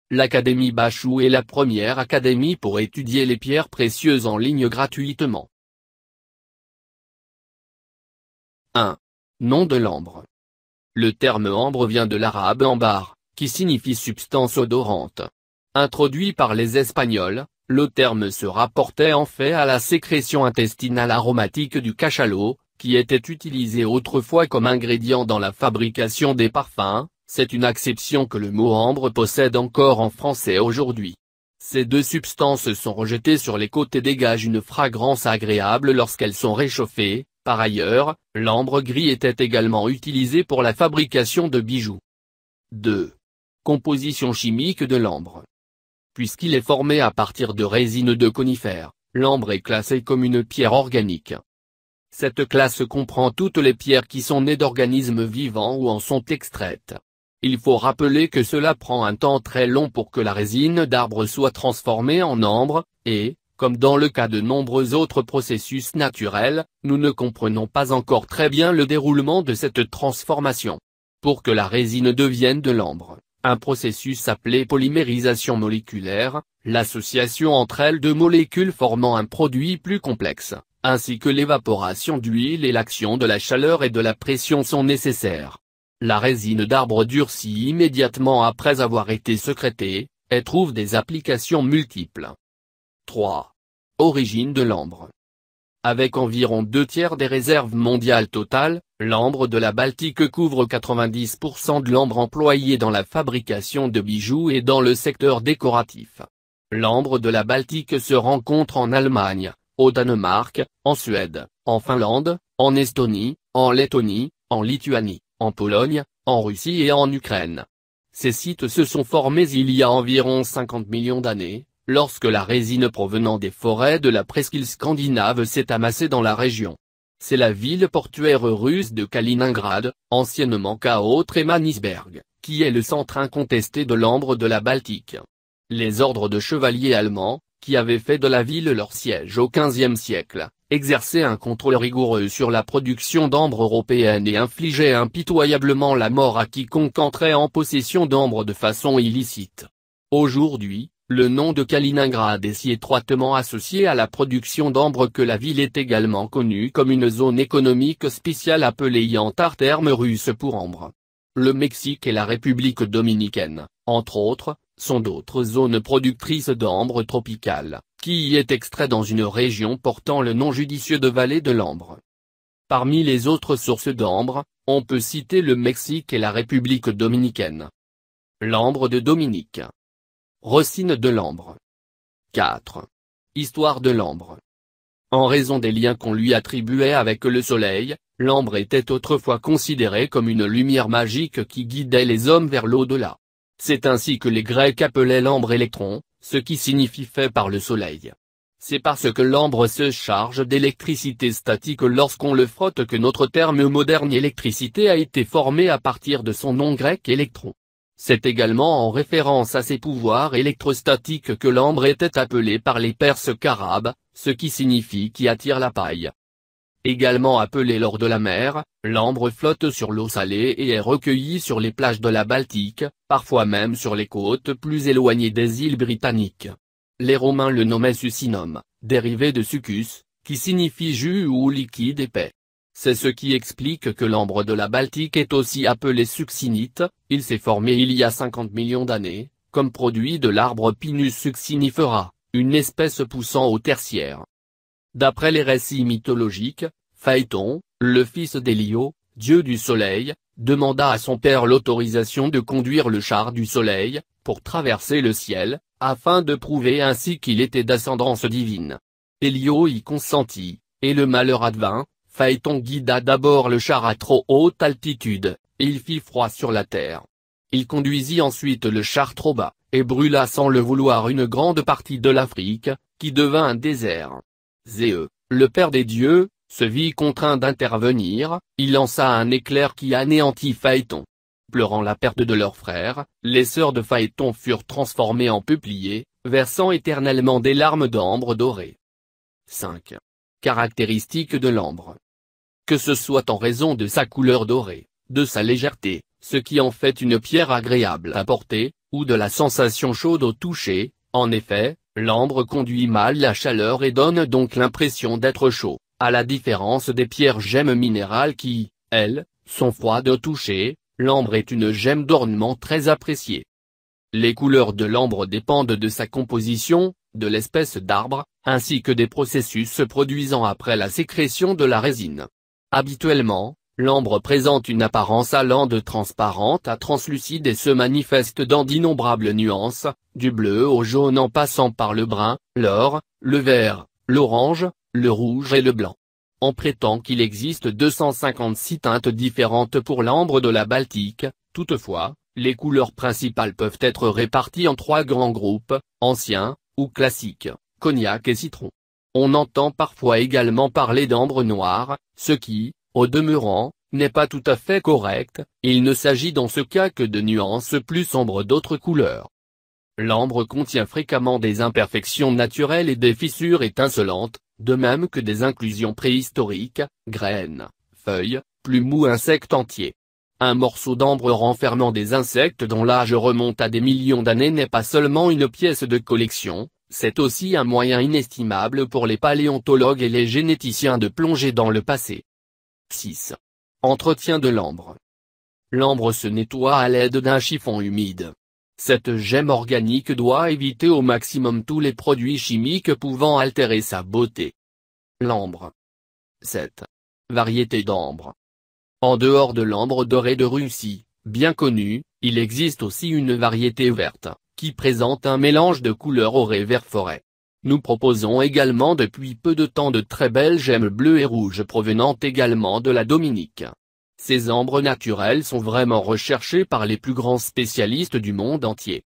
L'Académie Bachou est la première académie pour étudier les pierres précieuses en ligne gratuitement. 1. Nom de l'ambre. Le terme ambre vient de l'arabe ambar, qui signifie substance odorante. Introduit par les Espagnols, le terme se rapportait en fait à la sécrétion intestinale aromatique du cachalot, qui était utilisé autrefois comme ingrédient dans la fabrication des parfums. C'est une acception que le mot ambre possède encore en français aujourd'hui. Ces deux substances sont rejetées sur les côtes et dégagent une fragrance agréable lorsqu'elles sont réchauffées. Par ailleurs, l'ambre gris était également utilisé pour la fabrication de bijoux. 2. Composition chimique de l'ambre. Puisqu'il est formé à partir de résine de conifères, l'ambre est classé comme une pierre organique. Cette classe comprend toutes les pierres qui sont nées d'organismes vivants ou en sont extraites. Il faut rappeler que cela prend un temps très long pour que la résine d'arbre soit transformée en ambre, et, comme dans le cas de nombreux autres processus naturels, nous ne comprenons pas encore très bien le déroulement de cette transformation. Pour que la résine devienne de l'ambre, un processus appelé polymérisation moléculaire, l'association entre elles deux molécules formant un produit plus complexe, ainsi que l'évaporation d'huile et l'action de la chaleur et de la pression sont nécessaires. La résine d'arbre durcit immédiatement après avoir été sécrétée, et trouve des applications multiples. 3. Origine de l'ambre. Avec environ 2/3 des réserves mondiales totales, l'ambre de la Baltique couvre 90% de l'ambre employé dans la fabrication de bijoux et dans le secteur décoratif. L'ambre de la Baltique se rencontre en Allemagne, au Danemark, en Suède, en Finlande, en Estonie, en Lettonie, en Lituanie, en Pologne, en Russie et en Ukraine. Ces sites se sont formés il y a environ 50 millions d'années, lorsque la résine provenant des forêts de la presqu'île scandinave s'est amassée dans la région. C'est la ville portuaire russe de Kaliningrad, anciennement Kao-Tremanisberg, qui est le centre incontesté de l'ambre de la Baltique. Les ordres de chevaliers allemands, qui avaient fait de la ville leur siège au XVe siècle, exerçaient un contrôle rigoureux sur la production d'ambre européenne et infligeaient impitoyablement la mort à quiconque entrait en possession d'ambre de façon illicite. Aujourd'hui, le nom de Kaliningrad est si étroitement associé à la production d'ambre que la ville est également connue comme une zone économique spéciale appelée Yantar, terme russe pour ambre. Le Mexique et la République dominicaine, entre autres, sont d'autres zones productrices d'ambre tropicale, qui y est extrait dans une région portant le nom judicieux de vallée de l'ambre. Parmi les autres sources d'ambre, on peut citer le Mexique et la République dominicaine. L'ambre de Dominique. Racine de l'ambre. 4. Histoire de l'ambre. En raison des liens qu'on lui attribuait avec le soleil, l'ambre était autrefois considéré comme une lumière magique qui guidait les hommes vers l'au-delà. C'est ainsi que les Grecs appelaient l'ambre électron, ce qui signifie fait par le soleil. C'est parce que l'ambre se charge d'électricité statique lorsqu'on le frotte que notre terme moderne électricité a été formé à partir de son nom grec électron. C'est également en référence à ses pouvoirs électrostatiques que l'ambre était appelé par les Perses carabes, ce qui signifie qui attire la paille. Également appelé l'or de la mer, l'ambre flotte sur l'eau salée et est recueilli sur les plages de la Baltique, parfois même sur les côtes plus éloignées des îles britanniques. Les Romains le nommaient succinum, dérivé de succus, qui signifie jus ou liquide épais. C'est ce qui explique que l'ambre de la Baltique est aussi appelé succinite. Il s'est formé il y a 50 millions d'années, comme produit de l'arbre Pinus succinifera, une espèce poussant au tertiaire. D'après les récits mythologiques, Phaéton, le fils d'Hélio, dieu du soleil, demanda à son père l'autorisation de conduire le char du soleil, pour traverser le ciel, afin de prouver ainsi qu'il était d'ascendance divine. Hélio y consentit, et le malheur advint. Phaéton guida d'abord le char à trop haute altitude, et il fit froid sur la terre. Il conduisit ensuite le char trop bas, et brûla sans le vouloir une grande partie de l'Afrique, qui devint un désert. Zéus, le père des dieux, se vit contraint d'intervenir, il lança un éclair qui anéantit Phaéton. Pleurant la perte de leur frère, les sœurs de Phaéton furent transformées en peupliers, versant éternellement des larmes d'ambre dorées. 5. Caractéristiques de l'ambre. Que ce soit en raison de sa couleur dorée, de sa légèreté, ce qui en fait une pierre agréable à porter, ou de la sensation chaude au toucher. En effet, l'ambre conduit mal la chaleur et donne donc l'impression d'être chaud, à la différence des pierres gemmes minérales qui, elles, sont froides au toucher. L'ambre est une gemme d'ornement très appréciée. Les couleurs de l'ambre dépendent de sa composition, de l'espèce d'arbre, ainsi que des processus se produisant après la sécrétion de la résine. Habituellement, l'ambre présente une apparence allant de transparente à translucide et se manifeste dans d'innombrables nuances, du bleu au jaune en passant par le brun, l'or, le vert, l'orange, le rouge et le blanc. On prétend qu'il existe 256 teintes différentes pour l'ambre de la Baltique. Toutefois, les couleurs principales peuvent être réparties en 3 grands groupes, anciens, ou classiques, cognac et citron. On entend parfois également parler d'ambre noire, ce qui, au demeurant, n'est pas tout à fait correct. Il ne s'agit dans ce cas que de nuances plus sombres d'autres couleurs. L'ambre contient fréquemment des imperfections naturelles et des fissures étincelantes, de même que des inclusions préhistoriques, graines, feuilles, plumes ou insectes entiers. Un morceau d'ambre renfermant des insectes dont l'âge remonte à des millions d'années n'est pas seulement une pièce de collection, c'est aussi un moyen inestimable pour les paléontologues et les généticiens de plonger dans le passé. 6. Entretien de l'ambre. L'ambre se nettoie à l'aide d'un chiffon humide. Cette gemme organique doit éviter au maximum tous les produits chimiques pouvant altérer sa beauté. L'ambre. 7. Variété d'ambre. En dehors de l'ambre doré de Russie, bien connue, il existe aussi une variété verte, qui présente un mélange de couleurs orée vert forêt. Nous proposons également depuis peu de temps de très belles gemmes bleues et rouges provenant également de la Dominique. Ces ambres naturelles sont vraiment recherchées par les plus grands spécialistes du monde entier.